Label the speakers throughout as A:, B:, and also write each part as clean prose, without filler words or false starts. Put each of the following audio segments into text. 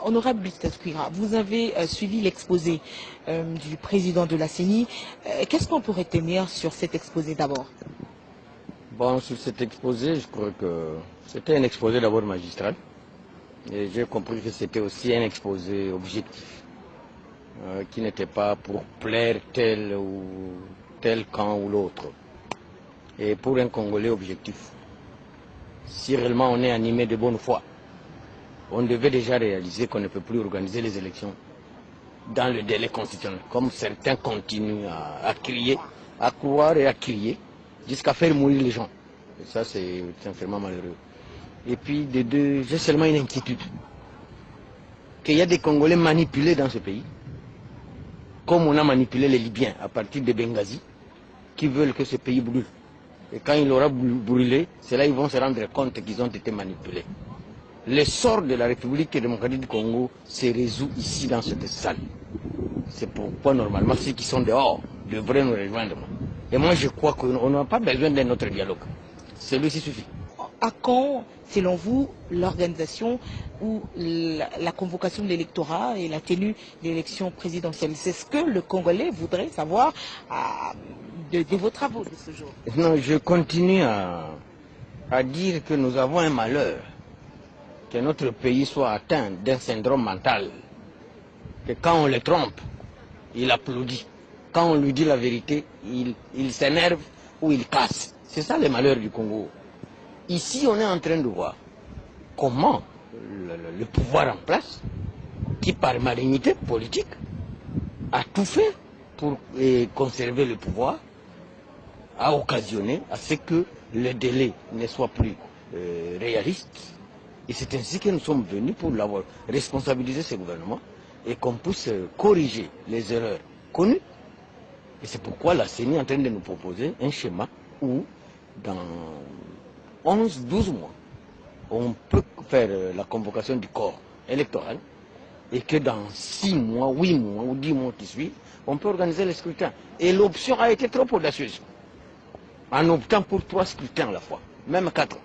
A: Honorable Bistasquira, vous avez suivi l'exposé du président de la CENI. Qu'est-ce qu'on pourrait tenir sur cet exposé d'abord?
B: Bon, sur cet exposé, je crois que c'était un exposé d'abord magistral. Et j'ai compris que c'était aussi un exposé objectif, qui n'était pas pour plaire tel ou tel camp ou l'autre. Et pour un Congolais objectif, si réellement on est animé de bonne foi, on devait déjà réaliser qu'on ne peut plus organiser les élections dans le délai constitutionnel, comme certains continuent à crier, à croire et à crier, jusqu'à faire mourir les gens. Et ça, c'est sincèrement malheureux. Et puis, de deux, j'ai seulement une inquiétude. Qu'il y a des Congolais manipulés dans ce pays, comme on a manipulé les Libyens à partir de Benghazi, qui veulent que ce pays brûle. Et quand il aura brûlé, c'est là qu'ils vont se rendre compte qu'ils ont été manipulés. Le sort de la République démocratique du Congo se résout ici dans cette salle. C'est pourquoi normalement ceux qui sont dehors devraient nous rejoindre. Et moi je crois qu'on n'a pas besoin d'un autre dialogue. Celui-ci suffit.
A: À quand, selon vous, l'organisation ou la convocation de l'électorat et la tenue de l'élection présidentielle? C'est ce que le Congolais voudrait savoir de vos travaux de ce jour.
B: Non, je continue à dire que nous avons un malheur, que notre pays soit atteint d'un syndrome mental, que quand on le trompe, il applaudit. Quand on lui dit la vérité, il s'énerve ou il casse. C'est ça le malheur du Congo. Ici, on est en train de voir comment le pouvoir en place, qui par malignité politique, a tout fait pour conserver le pouvoir, a occasionné à ce que le délai ne soit plus réaliste. Et c'est ainsi que nous sommes venus pour l'avoir responsabilisé ce gouvernement et qu'on puisse corriger les erreurs connues. Et c'est pourquoi la CENI est en train de nous proposer un schéma où, dans 11-12 mois, on peut faire la convocation du corps électoral et que dans 6 mois, 8 mois ou 10 mois qui suivent, on peut organiser les scrutins. Et l'option a été trop audacieuse, en optant pour 3 scrutins à la fois, même 4.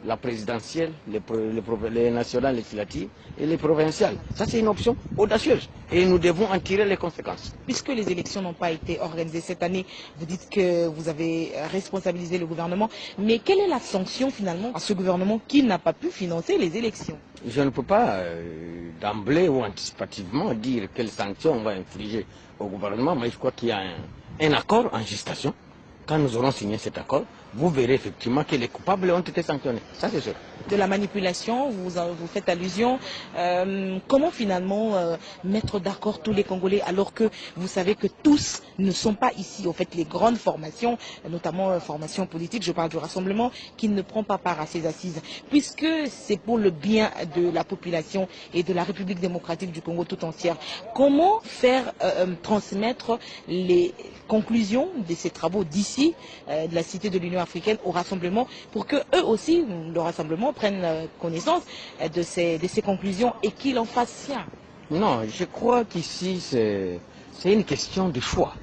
B: La présidentielle, les nationales législatives et les provinciales. Ça, c'est une option audacieuse. Et nous devons en tirer les conséquences.
A: Puisque les élections n'ont pas été organisées cette année, vous dites que vous avez responsabilisé le gouvernement. Mais quelle est la sanction finalement à ce gouvernement qui n'a pas pu financer les élections?
B: Je ne peux pas d'emblée ou anticipativement dire quelle sanction on va infliger au gouvernement, mais je crois qu'il y a un accord en gestation. Quand nous aurons signé cet accord, vous verrez effectivement que les coupables ont été sanctionnés. Ça, c'est sûr.
A: De la manipulation, vous faites allusion. Comment finalement mettre d'accord tous les Congolais alors que vous savez que tous ne sont pas ici? En fait, les grandes formations, notamment formation politique, je parle du rassemblement, qui ne prend pas part à ces assises. Puisque c'est pour le bien de la population et de la République démocratique du Congo tout entière. Comment faire transmettre les conclusions de ces travaux d'ici, de la Cité de l'Union africaine, au rassemblement, pour que eux aussi, le rassemblement, prennent connaissance de ces conclusions et qu'ils en fassent sien?
B: Non, je crois qu'ici, c'est une question de choix.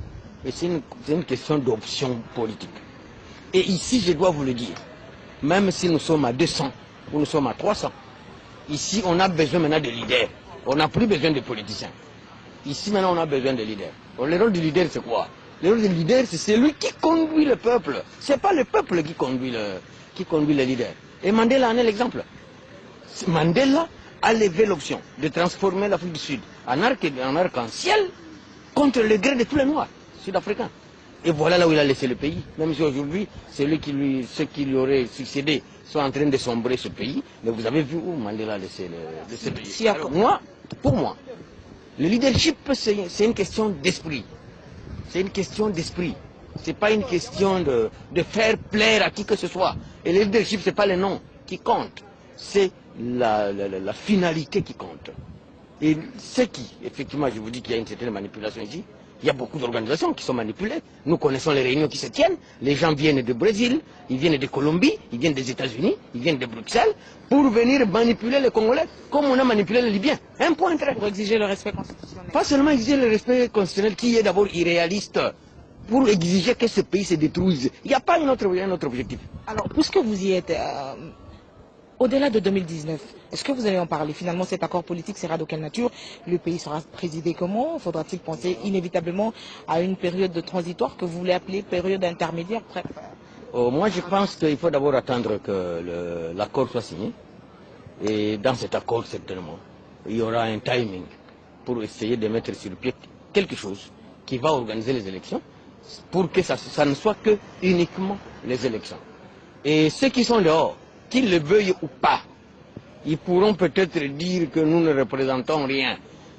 B: Et c'est une question d'option politique. Et ici, je dois vous le dire, même si nous sommes à 200 ou nous sommes à 300, ici, on a besoin maintenant de leaders. On n'a plus besoin de politiciens. Ici, maintenant, on a besoin de leaders. Le rôle du leader, c'est quoi? Le rôle du leader, c'est celui qui conduit le peuple. Ce n'est pas le peuple qui conduit le leader. Et Mandela en est l'exemple. Mandela a levé l'option de transformer l'Afrique du Sud en arc-en-ciel contre le gré de tous les Noirs sud-africains. Et voilà là où il a laissé le pays. Même si aujourd'hui, ceux qui lui auraient succédé sont en train de sombrer ce pays. Mais vous avez vu où Mandela a laissé le pays. Alors, pour moi, le leadership, c'est une question d'esprit. C'est une question d'esprit. Ce n'est pas une question de faire plaire à qui que ce soit. Et le leadership, ce n'est pas le nom qui compte. C'est la finalité qui compte. Et ce qui, effectivement, je vous dis qu'il y a une certaine manipulation ici. Il y a beaucoup d'organisations qui sont manipulées. Nous connaissons les réunions qui se tiennent. Les gens viennent du Brésil, ils viennent de Colombie, ils viennent des États-Unis, ils viennent de Bruxelles pour venir manipuler les Congolais comme on a manipulé les Libyens. Un point très.
A: Pour exiger le respect constitutionnel.
B: Pas seulement exiger le respect constitutionnel qui est d'abord irréaliste, pour exiger que ce pays se détruise. Il n'y a pas un autre objectif.
A: Alors, puisque vous y êtes, Au-delà de 2019, est-ce que vous allez en parler? Finalement, cet accord politique sera de quelle nature? Le pays sera présidé comment? Faudra-t-il penser inévitablement à une période de transitoire que vous voulez appeler période intermédiaire?
B: Moi, je pense qu'il faut d'abord attendre que l'accord soit signé. Et dans cet accord, certainement, il y aura un timing pour essayer de mettre sur pied quelque chose qui va organiser les élections pour que ça ne soit que uniquement les élections. Et ceux qui sont dehors, qu'ils le veuillent ou pas, ils pourront peut-être dire que nous ne représentons rien.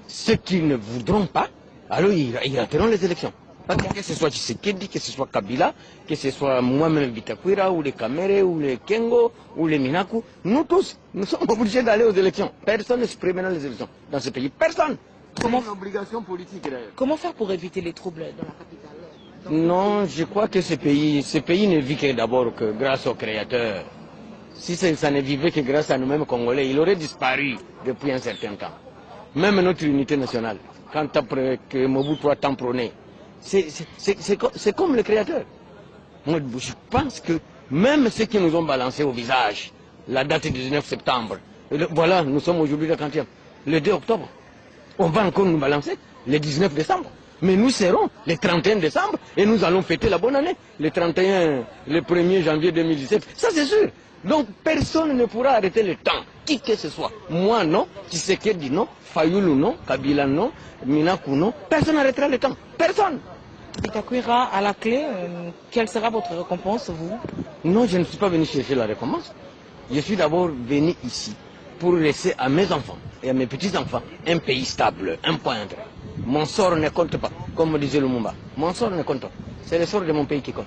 B: Ceux qui ne voudront pas, alors ils rateront les élections. Que ce soit Tshisekedi, que ce soit Kabila, que ce soit moi-même Bitakwira, ou les Kamere, ou les Kengo, ou les Minaku, nous tous, nous sommes obligés d'aller aux élections. Personne ne se prémet dans les élections dans ce pays. Personne. C'est une obligation politique d'ailleurs.
A: Comment faire pour éviter les troubles dans la capitale?
B: Non, je crois que ce pays ne vit que d'abord que grâce au Créateur. Si ça ne vivait que grâce à nous-mêmes Congolais, il aurait disparu depuis un certain temps. Même notre unité nationale, quand après que Mobutu a tant prôné, c'est comme le Créateur. Moi, je pense que même ceux qui nous ont balancé au visage, la date du 19 septembre, voilà, nous sommes aujourd'hui le 30e, le 2 octobre. On va encore nous balancer le 19 décembre. Mais nous serons le 31 décembre et nous allons fêter la bonne année, le 1er janvier 2017. Ça, c'est sûr. Donc, personne ne pourra arrêter le temps, qui que ce soit. Moi, non. Tshisekedi, non. Fayoulou, non. Kabila, non. Minaku, non. Personne n'arrêtera le temps. Personne.
A: Bitakwira, à la clé, quelle sera votre récompense, vous?
B: Non, je ne suis pas venu chercher la récompense. Je suis d'abord venu ici pour laisser à mes enfants et à mes petits-enfants un pays stable, un point d'entrée. Mon sort ne compte pas, comme disait Lumumba. Mon sort ne compte pas. C'est le sort de mon pays qui compte.